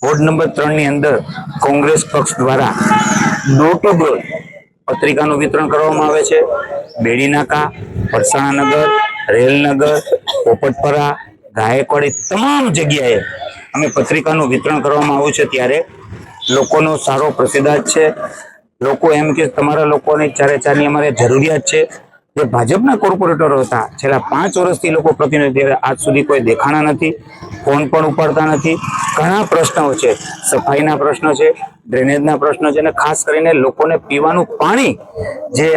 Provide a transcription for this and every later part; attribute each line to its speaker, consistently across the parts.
Speaker 1: Ward number 3 ની અંદર કોંગ્રેસ પક્ષ દ્વારા ડોર ટુ ડોર પત્રિકાનું વિતરણ કરવામાં આવે છે। બેડીનાકા, પરસાણાનગર, રેલનગર, પોપટપરા, ગાયકવાડી તમામ જગ્યાએ અમે પત્રિકાનું વિતરણ કરવામાં આવ્યું છે। ત્યારે લોકોનો સારો પ્રતિસાદ છે। લોકો એમ કે તમારા લોકોને ચારે અમારે જરૂરિયાત છે। જે ભાજપના કોર્પોરેટરો હતા છેલ્લા 5 વર્ષથી લોકો પ્રતિનિધિ આજ સુધી કોઈ દેખાણા નથી, ફોન પણ ઉપાડતા નથી। ઘણા પ્રશ્નો છે, સફાઈના પ્રશ્નો છે, ડ્રેનેજના પ્રશ્નો છે, અને ખાસ કરીને લોકોને પીવાનું પાણી જે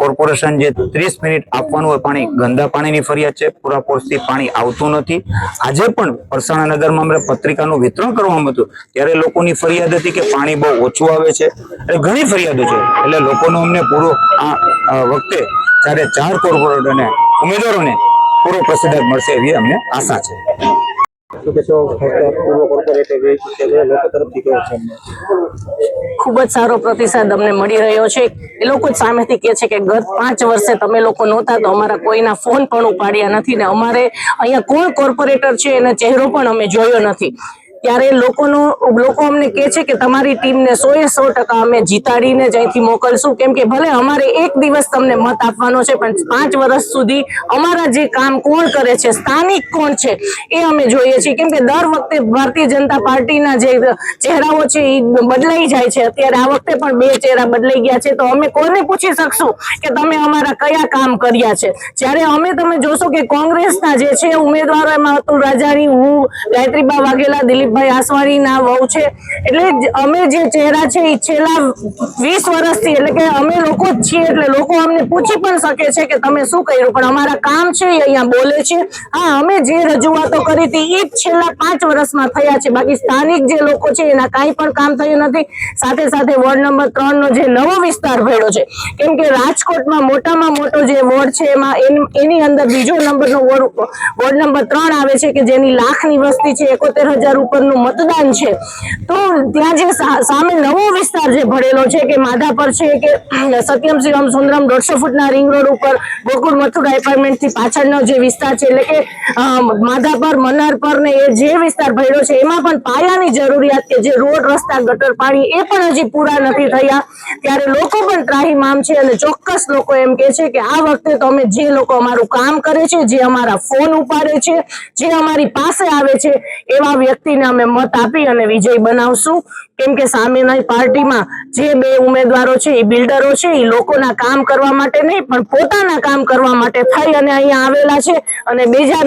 Speaker 1: કોર્પોરેશન જે 30 મિનિટ આપવાનું હોય પાણી, ગંદા પાણીની ફરિયાદ છે। પૂરાપૂરથી પાણી આવતું નથી। આજે પણ પરસાણા નગરમાં અમે પત્રિકાનું વિતરણ કરવામાં હતું ત્યારે લોકોની ફરિયાદ હતી કે પાણી બહુ ઓછું આવે છે, એટલે ઘણી ફરિયાદો છે। એટલે લોકોનો અમને પૂરો આ વખતે 4 કોર્પોરેટરને ઉમેદવારોને પૂરો પ્રતિસાદ મળશે એવી અમને આશા છે।
Speaker 2: ખૂબ જ સારો પ્રતિસાદ અમને મળી રહ્યો છે। એ લોકો જ સામેથી કહે છે કે ગત 5 વર્ષે તમે લોકો નહોતા તો અમારા કોઈના ફોન પણ ઉપાડ્યા નથી ને અમારે અહીંયા કોણ કોર્પોરેટર છે એનો ચહેરો પણ અમે જોયો નથી। ત્યારે લોકો અમને કહે છે કે તમારી ટીમને 100% અમે જીતાડીને જ અહીંથી મોકલશું, કેમ કે ભલે અમારે એક દિવસ તમને મત આપવાનો છે પણ 5 વર્ષ સુધી અમારા જે કામ કોણ કરે છે, સ્થાનિક કોણ છે એ અમે જોઈએ છીએ। કેમ કે દર વખતે ભારતીય જનતા પાર્ટીના જે ચહેરાઓ છે એ બદલાઈ જાય છે। અત્યારે આ વખતે પણ 2 ચહેરા બદલાઈ ગયા છે, તો અમે કોને પૂછી શકશું કે તમે અમારા કયા કામ કર્યા છે? જ્યારે તમે જોશો કે કોંગ્રેસના જે છે ઉમેદવારો એમાં અતુલ રાજાણી, હું, ગાયત્રીબા વાઘેલા, દિલીપભાઈ આસવાણીના વહુ છે, એટલે અમે જે ચહેરા છે એ છેલ્લા 20 વર્ષથી, એટલે કે અમે લોકો જ છીએ, એટલે લોકો અમને પૂછી પણ શકે છે કે તમે શું કર્યું, પણ અમારા કામ છે એ અહીંયા બોલે છે। હા, અમે જે રજૂઆતો કરી હતી એ જ છેલ્લા 5 વર્ષમાં થયા છે, બાકી સ્થાનિક જે લોકો છે એના કાંઈ પણ કામ થયું નથી। સાથે સાથે વોર્ડ નંબર 3 નો જે નવો વિસ્તાર ભર્યો છે, કેમ કે રાજકોટમાં મોટામાં મોટો જે વોર્ડ છે એમાં એની અંદર બીજો નંબરનો વોર્ડ નંબર 3 આવે છે કે જેની લાખની વસ્તી છે, 71,000 ઉપરનું મતદાન છે। તો ત્યાં જે સામે નવો વિસ્તાર જે ભરેલો છે કે માધાપર છે કે સત્યમ શિવમ સુંદરમ 150 ફૂટના રિંગ રોડ ઉપર ગોકુળ મથુરા એપાર્ટમેન્ટથી પાછળનો જે વિસ્તાર છે, એટલે કે માધાપર, મનારપર ને એ જે વિસ્તાર ભર્યો છે એમાં પણ પાયાની જરૂરિયાત કે જે રોડ, રસ્તા, ગટર, પાણી એ પણ હજી પૂરા નથી થયા। ત્યારે લોકો પણ ત્રાહિમામ છે અને ચોક્કસ લોકો એમ કે છે કે આ વખતે તો અમે જે લોકો અમારું કામ કરે છે, જે અમારા ફોન ઉપાડે છે, જે અમારી પાસે આવે છે એવા વ્યક્તિને અમે મત આપી અને વિજય બનાવશું। કેમ કે સામેની પાર્ટીમાં જે 2 ઉમેદવારો છે એ બિલ્ડરો છે, એ લોકોના કામ કરવા માટે નહીં પણ પોતાના કામ કરવા માટે થઈ અને અહીંયા આવેલા છે। અને બીજા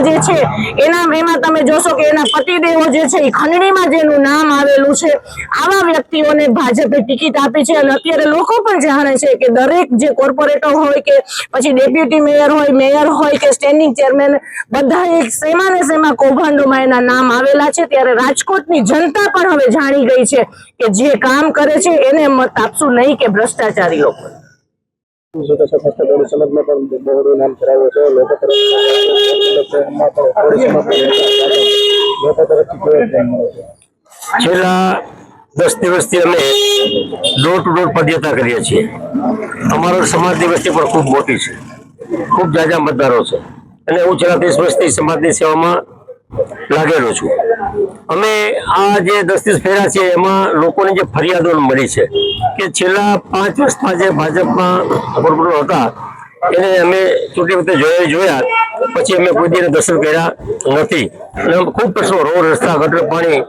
Speaker 2: જે છે એમાં તમે જોશો કે એના પતિદેવો જે છે એ ખંડણીમાં જેનું નામ આવેલું છે, આવા વ્યક્તિઓને ભાજપે ટિકિટ આપી છે। અને અત્યારે લોકો પણ જાણે છે કે દરેક જે કોર્પોરેટર હોય કે પછી ડેપ્યુટી મેયર હોય કે સ્ટેન્ડિંગ ચેરમેન, બધા એક સેમાં કૌભાંડોમાં એના નામ આવેલા છે। ત્યારે રાજકોટની જનતા પણ હવે જાણી ગઈ છે કે જે કામ કરે છે એને મત આપશું, નહીં કે ભ્રષ્ટાચારી લોકો।
Speaker 3: છેલ્લા 10 દિવસથી અમે ડોર ટુ ડોર પદયાત્રા કરીએ છીએ। અમારો સમાજની વસ્તી પણ ખૂબ મોટી છે, ખૂબ જાજા મતદારો છે, અને હું છેલ્લા 30 વર્ષથી સમાજની સેવામાં લાગેલો છું। અમે આ જે 10 દિવસ ફેર્યા છે એમાં લોકોની જે ફરિયાદો મળી છે કે છેલ્લા 5 વર્ષમાં જે ભાજપમાં કોર્પોરેટર હતા એને અમે ચૂંટણી વખતે જોયા પછી અમે કોઈ દિને દર્શન કર્યા નથી। અને ખૂબ પ્રશ્નો, રોડ, રસ્તા, ગટર, પાણી,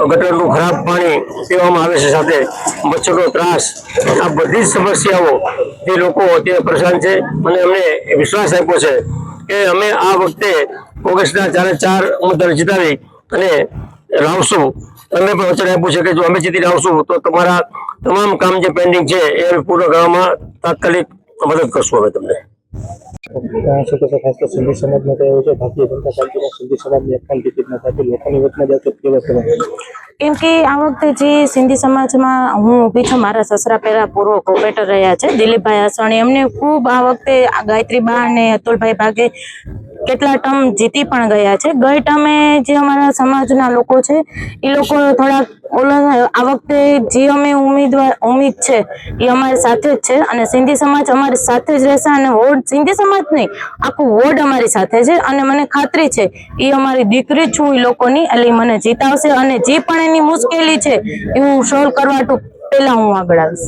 Speaker 3: ગટરનું ખરાબ પાણી પીવામાં આવે છે, સાથે મચ્છરનો ત્રાસ, આ બધી જ સમસ્યાઓ જે લોકો અત્યારે પરેશાન છે। અને અમને વિશ્વાસ આપ્યો છે કે અમે આ વખતે કોંગ્રેસના 4 ઉમેદવાર જીતાડી અને લાવશું। અમે પણ વચન આપ્યું છે કે જો અમે જીતીને આવશું તો તમારા તમામ કામ જે પેન્ડિંગ છે એ પૂર્ણ કરવામાં તાત્કાલિક મદદ કરશું અમે તમને।
Speaker 4: સિંધી સમાજમાં કહેવાય છે ભારતીય જનતા પાર્ટીના સિંધી સમાજની પણ ટિકિટ નથી આપી, લોકોની વચમાં જતો કેવો છે?
Speaker 2: કેમ કે આ વખતે જે સિંધી સમાજમાં હું ઊભી છું, મારા સસરા પહેલા પૂર્વ કોર્પોરેટર રહ્યા છે દિલીપભાઈ આસવાણી, એમને ખૂબ આ વખતે ગાયત્રીબા અને અતુલભાઈ ભાગે
Speaker 5: કેટલા ટર્મ જીતી પણ ગયા છે. ગઈ ટર્મે જે અમારા સમાજના લોકો છે એ લોકો થોડાક આ વખતે જે અમે ઉમ્મીદ છે એ અમારી સાથે જ છે અને સિંધી સમાજ અમારી સાથે જ રહેશે અને વોર્ડ સિંધી સમાજ નહીં આખું વોર્ડ અમારી સાથે છે અને મને ખાતરી છે એ અમારી દીકરી છું એ લોકોની એટલે ઈ મને જીતાવશે અને જે પણ એની મુશ્કેલી છે એ હું સોલ્વ કરવા પહેલા હું આગળ આવીશ.